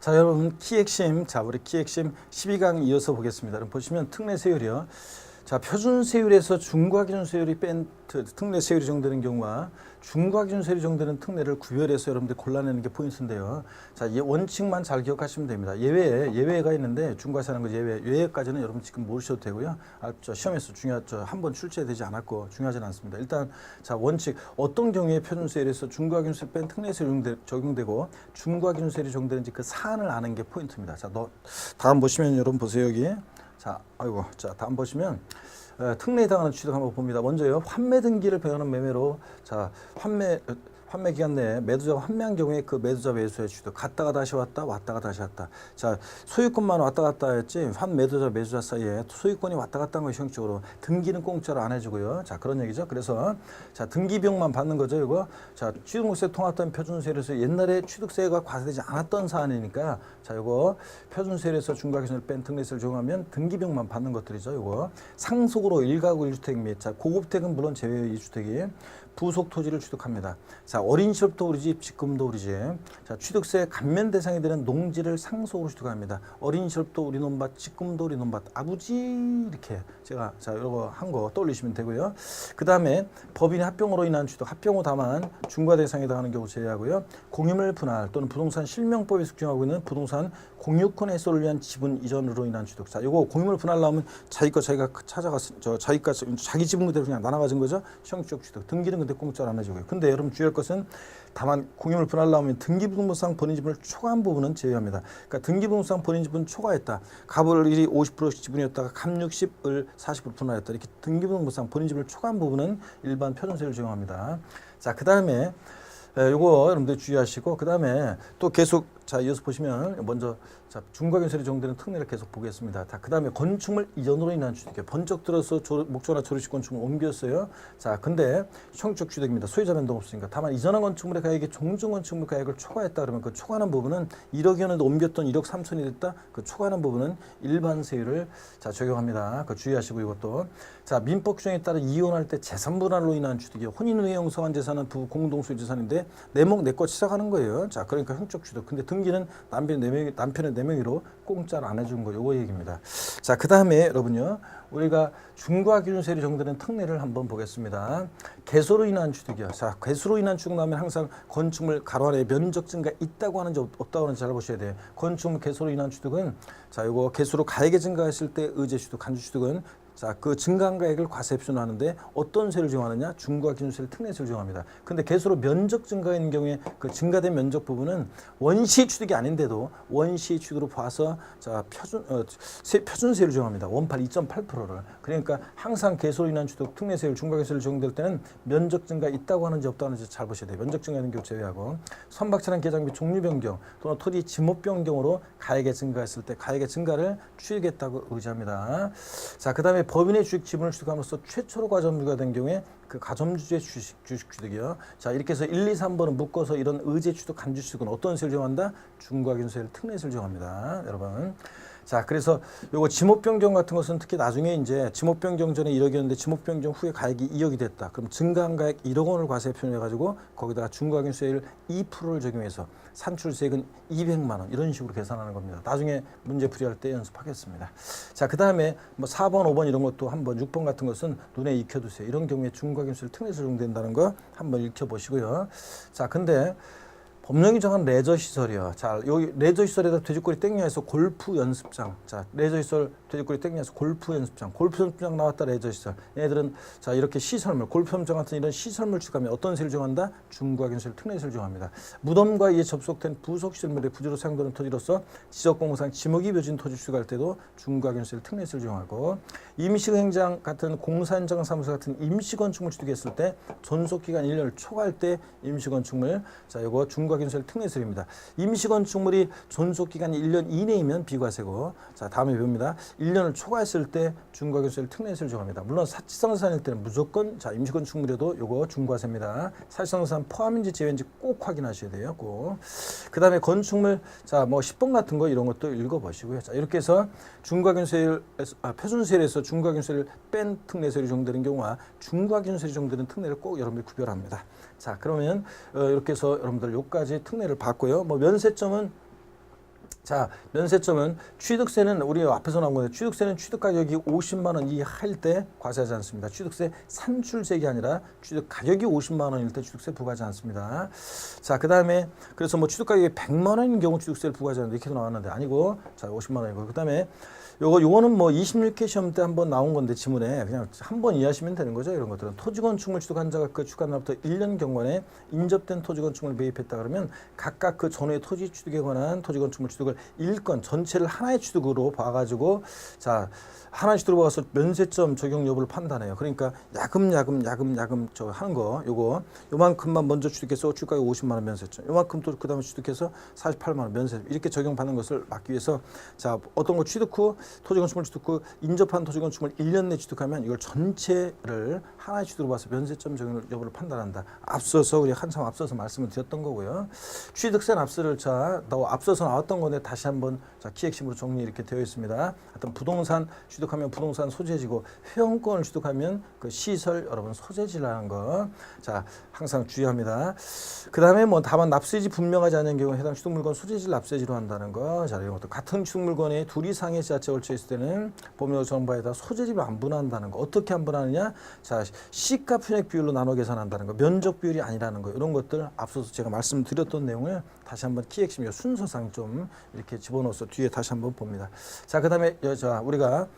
자, 여러분 키핵심, 자 우리 키핵심 12강 이어서 보겠습니다. 여러분 보시면 특례 세율이요. 자, 표준 세율에서 중과 기준 세율이 뺀 특례 세율이 정되는 경우와 중과 기준 세율이 정되는 특례를 구별해서 여러분들 골라내는 게 포인트인데요. 자, 이 원칙만 잘 기억하시면 됩니다. 예외가 있는데 중과세라는 거 예외까지는 여러분 지금 모르셔도 되고요. 시험에서 한번 출제되지 않았고 중요하지는 않습니다. 일단 자, 원칙 어떤 경우에 표준 세율에서 중과 기준 세율 뺀 특례 세율이 적용되고 중과 기준 세율이 적용되는지 그 사안을 아는 게 포인트입니다. 자, 다음 보시면 여러분 보세요 여기. 자, 자, 다음 보시면 특례에 해당하는 취득 한번 봅니다. 먼저요, 환매 등기를 배우는 매매로, 자, 환매 기간 내에 매도자가 환매한 경우에 그 매도자 매수의 취득, 갔다가 다시 왔다, 왔다가 다시 왔다. 자, 소유권만 왔다 갔다 했지, 매도자 매수자 사이에 소유권이 왔다 갔다 한 것이 형식적으로 등기는 공짜로 안 해주고요. 자, 그런 얘기죠. 그래서, 자, 등기비용만 받는 거죠, 이거. 자, 취득세 통합된 표준세율에서 옛날에 취득세가 과세되지 않았던 사안이니까, 자, 이거 표준세율에서 중과기준을 뺀 특례세를 적용하면 등기비용만 받는 것들이죠, 이거. 상속으로 1가구 1주택 및, 자, 고급택은 물론 제외의 2주택이 부속 토지를 취득합니다. 자, 어린 시절부터 우리 집, 지금도 우리 집. 자, 취득세 감면 대상이 되는 농지를 상속으로 취득합니다. 어린 시절부터 우리 논밭, 지금도 우리 논밭, 아버지 이렇게 제가 자, 이거 한 거 떠올리시면 되고요. 그 다음에 법인의 합병으로 인한 취득, 합병 후 다만 중과 대상에 해당하는 경우 제외하고요. 공유물 분할 또는 부동산 실명법에 숙지하고 있는 부동산 공유권 해소를 위한 지분 이전으로 인한 취득. 자, 이거 공유물 분할 나오면 자기 거 자기가 찾아가서 자기 지분 그대로 그냥 나눠 가진 거죠. 형식 취득. 등기는 근데 공짜로 안 해주고요. 근데 여러분 주의할 것은 다만 공유물 분할 나오면 등기부등본상 본인지분을 초과한 부분은 제외합니다. 그러니까 등기부등본상 본인지분 초과했다. 갑을 50%씩 지분이었다가 갑 60을 40% 분할했다. 이렇게 등기부등본상 본인지분을 초과한 부분은 일반 표준세율을 적용합니다. 자, 그 다음에 요거 여러분들 주의하시고 그 다음에 또 계속 자 이어서 보시면 먼저 자 중과기준세율이 적용되는 특례를 계속 보겠습니다. 자, 그 다음에 건축물 이전으로 인한 취득이요. 번쩍 들어서 목조나 조립식 건축물 옮겼어요. 자, 근데 형적 취득입니다. 소유자 변동 없으니까. 다만 이전한 건축물의 가액이 종전 건축물 가액을 초과했다 그러면 그 초과하는 부분은 1억이었는데 옮겼던 1억 3천이 됐다. 그 초과하는 부분은 일반 세율을 자 적용합니다. 그 주의하시고 이것도 자 민법 규정에 따라 이혼할 때 재산 분할로 인한 취득이요. 혼인 후에 형성한 재산은 부부 공동 소유 재산인데 내 거 치사하는 거예요. 자, 그러니까 형적 취득. 근데 등기는 남편의 4명으로 공짜로 안 해준 거 요거 얘기입니다. 자, 그 다음에 여러분요, 우리가 중과기준세율이 적용되는 특례를 한번 보겠습니다. 개소로 인한 취득이요. 자, 개소로 인한 취득 나오면 항상 건축물 가로 안에 면적 증가 있다고 하는지 없다고 하는지 잘 보셔야 돼요. 건축물 개소로 인한 취득은 자, 요거 개소로 가액이 증가했을 때 의제 취득, 간주 취득은 자, 그 증가한 가액을 과세 표준하는데 어떤 세를 적용하느냐? 중과기준세를 특례세를 적용합니다. 근데 개수로 면적 증가인 경우에 그 증가된 면적 부분은 원시 취득이 아닌데도 원시 취득으로 봐서 자 표준세를 적용합니다. 원팔 2.8%를. 그러니까 항상 개수로 인한 취득 특례세율 중과기준세를 적용될 때는 면적 증가 있다고 하는지 없다고 하는지 잘 보셔야 돼요. 면적 증가하는 경우 제외하고 선박차량 개장비 종류 변경 또는 토지 지목 변경으로 가액이 증가했을 때 가액의 증가를 취득했다고 의지합니다. 자, 그 다음에 법인의 주식 지분을 취득함으로써 최초로 가점주가 된 경우에 그 가점주의 주식 취득이요. 자, 이렇게 해서 1, 2, 3번은 묶어서 이런 의제 취득, 간주 취득은 어떤 세를 적용한다? 중과기준세를 특례세를 적용합니다. 여러분. 자, 그래서 요거 지목 변경 같은 것은 특히 나중에 이제 지목 변경 전에 1억이었는데 지목 변경 후에 가액이 2억이 됐다. 그럼 증가한 가액 1억 원을 과세 표현해가지고 거기다가 중과기준세율 2%를 적용해서 산출세액은 200만 원 이런 식으로 계산하는 겁니다. 나중에 문제 풀이할 때 연습하겠습니다. 자, 그 다음에 뭐 4번, 5번 이런 것도 한번 6번 같은 것은 눈에 익혀두세요. 이런 경우에 중과기준세율 특례세 적용된다는 거 한번 익혀보시고요. 자, 근데 법령이 정한 레저 시설이요. 자, 여기 레저 시설에다 돼지꼬리 땡녀해서 골프 연습장. 자, 레저 시설 돼지꼬리 땡녀해서 골프 연습장. 골프 연습장 나왔다 레저 시설. 얘들은 자 이렇게 시설물, 골프 연습장 같은 이런 시설물 취급하면 어떤 세를 정한다? 중과기준세율 특례세를 정합니다. 무덤과 이에 접속된 부속 시설물의 부지로 사용되는 토지로서 지적공무상 지목이 묘진 토지 취득할 때도 중과기준세율 특례세를 정하고 임시행장 같은 공사현장 사무소 같은 임시건축물 취득했을 때 존속기간 1년을 초과할 때 임시건축물 자 이거 중과기준세율 특례세율입니다. 임시건축물이 존속기간이 1년 이내이면 비과세고 자 다음에 배웁니다. 1년을 초과했을 때 중과기준세율 특례세를 적용합니다. 물론 사치상산일 때는 무조건 자 임시건축물에도 요거 중과세입니다. 사치상산 포함인지 제외인지 꼭 확인하셔야 돼요. 꼭. 그 다음에 건축물 자 뭐 10번 같은 거 이런 것도 읽어보시고요. 자 이렇게 해서 중과기준세율 표준세율에서 중과기준세를 뺀 특례세율이 적용되는 경우와 중과기준세율이 적용되는 특례를 꼭 여러분들이 구별합니다. 자 그러면 이렇게 해서 여러분들 요까지 특례를 봤고요. 뭐 면세점은 자, 면세점은 취득세는 우리 앞에서 나온 건데 취득세는 취득 가격이 50만 원 이하일 때 과세하지 않습니다. 취득세 산출세가 아니라 취득 가격이 50만 원일 때 취득세 부과하지 않습니다. 자, 그다음에 그래서 뭐 취득 가격이 100만 원인 경우 취득세를 부과하지 않는데 이렇게 나왔는데 아니고 자, 50만 원이고 그다음에 요거는 뭐 26회 시험 때 한번 나온 건데 지문에 그냥 한번 이해하시면 되는 거죠. 이런 것들은 토지건축물 취득한 자가 그 취득한 날부터 1년 경관에 인접된 토지건축물을 매입했다 그러면 각각 그 전후의 토지 취득에 관한 토지건축물 취득을 일건 전체를 하나의 취득으로 봐가지고 자 하나의 취득으로 봐서 면세점 적용 여부를 판단해요. 그러니까 야금 저 하는 거 요만큼만 먼저 취득해서 취득가격 50만 원 면세점, 요만큼 또 그다음에 취득해서 48만 원 면세점 이렇게 적용받는 것을 막기 위해서 자 어떤 거 취득 후 토지건축물 취득 후 인접한 토지건축물 1년 내 취득하면 이걸 전체를 하나의 취득으로 봐서 면세점 적용 여부를 판단한다. 앞서서 우리 한참 앞서서 말씀을 드렸던 거고요. 취득세 납세를 앞서서 나왔던 건데 다시 한번 자 키핵심으로 정리 이렇게 되어 있습니다. 하여튼 부동산 취득하면 부동산 소재지고 회원권을 취득하면 그 시설 여러분 소재지라는 거. 자 항상 주의합니다. 그 다음에 뭐 다만 납세지 분명하지 않은 경우 해당 취득물건 소재지를 납세지로 한다는 거. 자 이런 것도 같은 취득물건에 둘 이상의 지자체가 걸쳐 있을 때는 법률 정바에다 소재지로 안 분할한다는 거. 어떻게 안 분할하느냐? 자 시가 편익 비율로 나눠 계산한다는 거. 면적 비율이 아니라는 거. 이런 것들 앞서서 제가 말씀드렸던 내용을 다시 한번 키핵심 순서상 좀 이렇게 집어넣어서 뒤에 다시 한번 봅니다. 자 그다음에 자 우리가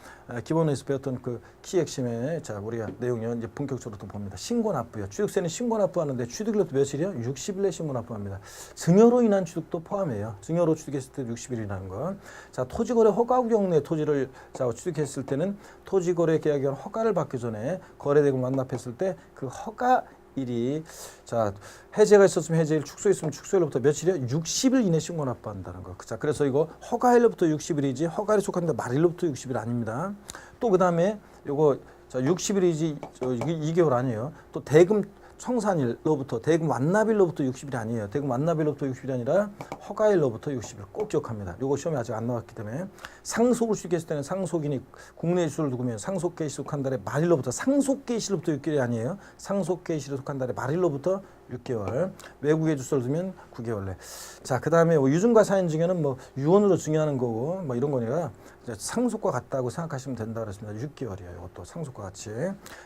기본에서 배웠던 그 키핵심의 자 우리가 내용을 이제 본격적으로 또 봅니다. 신고 납부요. 취득세는 신고 납부하는데 취득일로부터 며칠이요? 60일 내 신고 납부합니다. 증여로 인한 취득도 포함해요. 증여로 취득했을 때 60일이라는 거. 자 토지거래 허가 구역 내 토지를 자 취득했을 때는 토지거래 계약에 관한 허가를 받기 전에 거래대금 완납했을 때 그 허가 일이 자 해제가 있었으면 해제일, 축소했으면 축소일로부터 며칠이요? 60일 이내 신고 납부한다는 거. 자 그래서 이거 허가일로부터 60일이지 허가일에 속한데 말일로부터 60일 아닙니다. 또 그 다음에 요거 자 60일이지 2개월 아니에요. 또 대금 청산일로부터 대금 완납일로부터 60일이 아니에요. 대금 완납일로부터 60일이 아니라 허가일로부터 60일 꼭 기억합니다. 요거 시험에 아직 안 나왔기 때문에 상속을 취득했을 때는 상속인이 국내 지수를 두고면 상속개시 속한 달의 말일로부터 상속개시로부터 6개월이 아니에요. 상속개시를 속한 달의 말일로부터 6개월. 외국에 주소를 두면 9개월 내. 자, 그다음에 유증과 사인 증여는 뭐 유언으로 증여하는 거고 뭐 이런 거니까 상속과 같다고 생각하시면 된다 그랬습니다. 6개월이에요. 이것도 상속과 같이.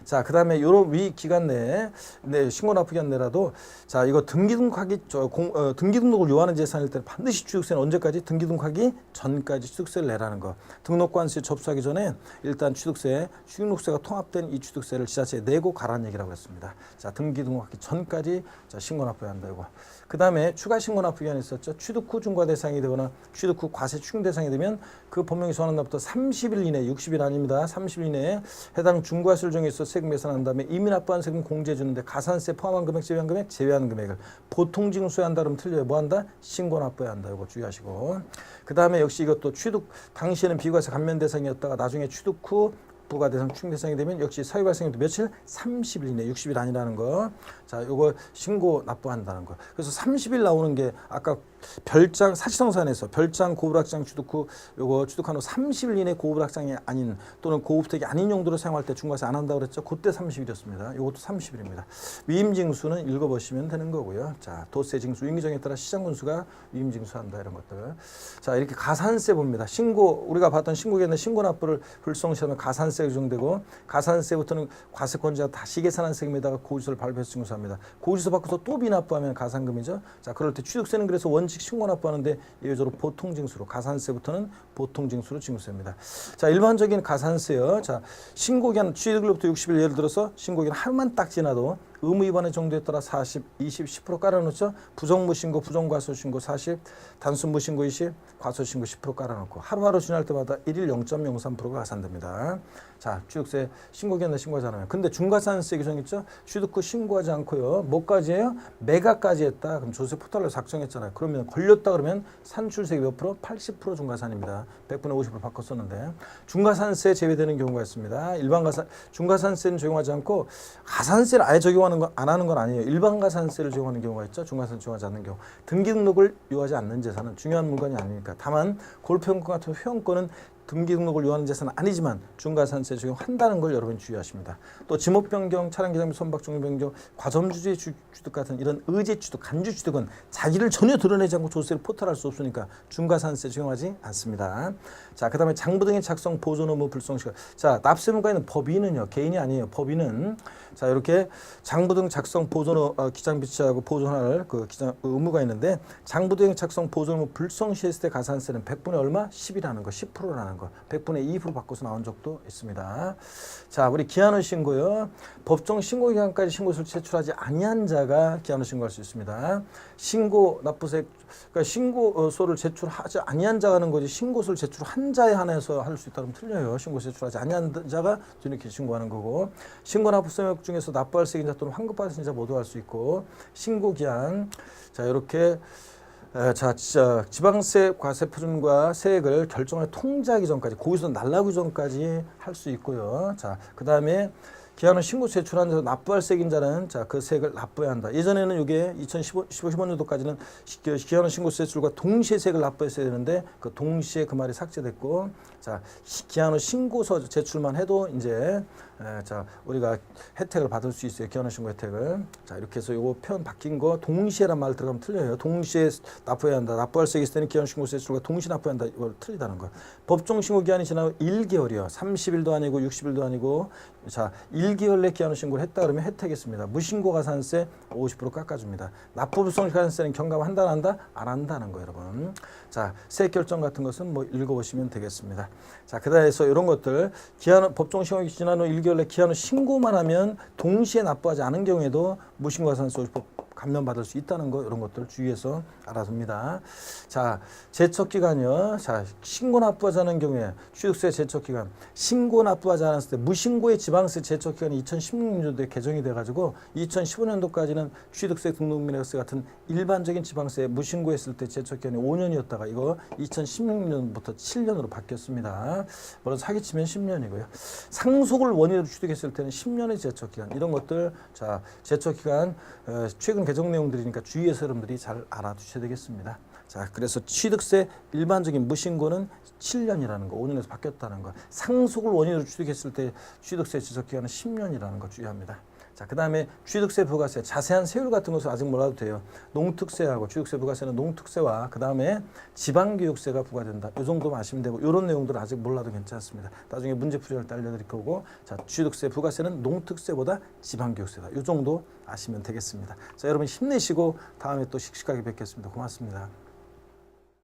자, 그다음에 요런 위 기간 내에 신고 납부 기간 내라도 자, 이거 등기 등록을 요하는 재산일 때는 반드시 취득세는 언제까지? 등기 등록하기 전까지 취득세를 내라는 거. 등록관세 접수하기 전에 일단 취득세가 통합된 이 취득세를 지자체에 내고 가라는 얘기라고 했습니다. 자, 등기 등록하기 전까지 자, 신고 납부해야 한다 이거. 그다음에 추가 신고 납부 기간이 있었죠. 취득 후 중과 대상이 되거나 취득 후 과세 추징 대상이 되면 그 법령이 정하는 날부터 30일 이내 60일 아닙니다. 30일 이내에 해당 중과세를 정해서 세금 계산한 다음에 이미 납부한 세금 공제해 주는데 가산세 포함한 금액 제외한 금액 제외하는 금액을 보통 징수해야 한다 그러면 틀려요. 뭐 한다? 신고 납부해야 한다. 이거 주의하시고. 그다음에 역시 이것도 취득 당시에는 비과세 감면 대상이었다가 나중에 취득 후 부과 대상 추징 대상이 되면 역시 사유 발생에도 며칠? 30일 이내 60일 아니라는 거. 자, 요거 신고 납부한다는 거. 그래서 30일 나오는 게 아까 별장 사실상산에서 별장 고불확장 취득 후 요거 취득한 후 30일 이내 고불확장이 아닌 또는 고급택이 아닌 용도로 사용할 때 중과세 안 한다고 그랬죠. 그때 30일이었습니다. 요것도 30일입니다. 위임징수는 읽어보시면 되는 거고요. 자, 도세징수 임기정에 따라 시장군수가 위임징수한다 이런 것들. 자, 이렇게 가산세 봅니다. 우리가 봤던 신고기간의 신고납부를 불성시하면 가산세 규정되고 가산세부터는 과세권자가 다시 계산한 세금에다가 고지서를 발표해서 징수합니다. 고지서 받고서 또 비납부하면 가산금이죠. 자, 그럴 때 취득세는 그래서 원칙 신고 납부하는데 예외적으로 보통징수로 가산세부터는 보통징수로 징수합니다. 자, 일반적인 가산세요. 자, 신고기한 취득일로부터 60일 예를 들어서 신고기한 하루만 딱 지나도 의무 위반의 정도에 따라 40, 20, 10% 깔아놓죠. 부정무신고, 부정과소신고 40, 단순무신고 20, 과소신고 10% 깔아놓고 하루하루 지날 때마다 1일 0.03%가 가산됩니다. 자, 취득세 신고기한날 신고하지 않으면. 근데 중과산세 규정 있죠. 취득 후 신고하지 않고요. 뭐까지 해요? 매각까지 했다. 그럼 조세 포탈로 작성했잖아요. 그러면 걸렸다 그러면 산출세 몇 프로? 80% 중과산입니다. 100분의 50% 바꿨었는데 중과산세 제외되는 경우가 있습니다. 중과산세는 적용하지 않고 가산세를 아예 적용하는 거 안 하는 건 아니에요. 일반 가산세를 적용하는 경우가 있죠. 중과산 적용하지 않는 경우. 등기 등록을 요하지 않는 재산은 중요한 물건이 아니니까. 다만 골프연금 같은 회원권은 등기 등록을 요하는 재산은 아니지만 중과산세 적용한다는 걸 여러분 주의하십니다. 또 지목 변경, 차량 기장 및 선박 종류 변경, 과점주주의 취득 같은 이런 의제 취득, 간주 취득은 자기를 전혀 드러내지 않고 조세를 포탈할 수 없으니까 중과산세 적용하지 않습니다. 자, 그다음에 장부 등의 작성, 보존 의무 불성시가. 자, 납세문과에 있는 법인은요, 개인이 아니에요. 법인은 자, 이렇게 장부 등 작성, 보존 기장 비치하고 보존할 그 기장 의무가 있는데 장부 등 작성, 보존 의무 불성시했을 때 가산세는 100분의 얼마? 10이라는 거, 10%라는 거. 100분의 2% 바꿔서 나온 적도 있습니다. 자, 우리 기한후 신고요. 법정 신고 기간까지 신고서를 제출하지 아니한 자가 기한후 신고할 수 있습니다. 신고 납부세, 그러니까 신고서를 제출하지 아니한 자가 하는 거지 신고서를 제출한 자에 한해서 할 수 있다면 틀려요. 신고서 제출하지 아니한 자가 뒤늦게 신고하는 거고, 신고 납부세역 중에서 납부할 세입자 또는 환급받을 세입자 모두 할 수 있고, 신고 기한, 자, 이렇게 자, 지방세 과세 표준과 세액을 결정할 통지하기 전까지, 고의서 날라오기 전까지 할 수 있고요. 자, 그 다음에 기한후 신고 제출한 자 납부할 세액자는 자, 그 세액을 납부해야 한다. 예전에는 이게 2015년도까지는 기한후 신고 제출과 동시에 세액을 납부했어야 되는데 그 동시에 그 말이 삭제됐고, 자, 기한후 신고서 제출만 해도 이제 자, 우리가 혜택을 받을 수 있어요. 기한후 신고 혜택을. 자, 이렇게 해서 요거 표현 바뀐 거 동시에란 말 들어가면 틀려요. 동시에 납부해야 한다. 납부할 세액이 있을 때는 기한후 신고 제출과 동시에 납부해야 한다. 이걸 틀리다는 거. 법정 신고 기한이 지나고 1개월이요. 30일도 아니고 60일도 아니고, 자, 1개월 내 기한후 신고를 했다 그러면 혜택이 있습니다. 무신고 가산세 50% 깎아줍니다. 납부 불성 가산세는 경감한다 안 한다? 안 한다는 거예요, 여러분. 자, 세액 결정 같은 것은 뭐 읽어보시면 되겠습니다. 자, 그다음에서 이런 것들 기한 법정 신고가 지난 후 1개월 내 기한 후 신고만 하면 동시에 납부하지 않은 경우에도 무신고 가산세 50% 감면받을 수 있다는 거, 이런 것들 주의해서 알아둡니다. 자, 제척기간이요. 자, 신고 납부하지 않은 경우에 취득세 제척기간, 신고 납부하지 않았을 때 무신고의 지방세 제척기간이 2016년도에 개정이 돼가지고 2015년도까지는 취득세, 등록민회세 같은 일반적인 지방세 무신고했을 때 제척기간이 5년이었다가 이거 2016년부터 7년으로 바뀌었습니다. 물론 사기치면 10년이고요. 상속을 원인으로 취득했을 때는 10년의 제척기간, 이런 것들, 자, 제척기간 최근 개정 내용들이니까 주의해서 여러분들이 잘 알아두셔야 되겠습니다. 자, 그래서 취득세 일반적인 무신고는 7년이라는 거, 5년에서 바뀌었다는 거, 상속을 원인으로 취득했을 때 취득세 지속기간은 10년이라는 거 주의합니다. 자, 그 다음에 취득세, 부가세, 자세한 세율 같은 것은 아직 몰라도 돼요. 농특세하고 취득세, 부가세는 농특세와 그 다음에 지방교육세가 부과된다. 이 정도만 아시면 되고, 이런 내용들은 아직 몰라도 괜찮습니다. 나중에 문제풀이할 때 알려드릴 거고, 자, 취득세, 부가세는 농특세보다 지방교육세다. 이 정도 아시면 되겠습니다. 자, 여러분 힘내시고 다음에 또 씩씩하게 뵙겠습니다. 고맙습니다.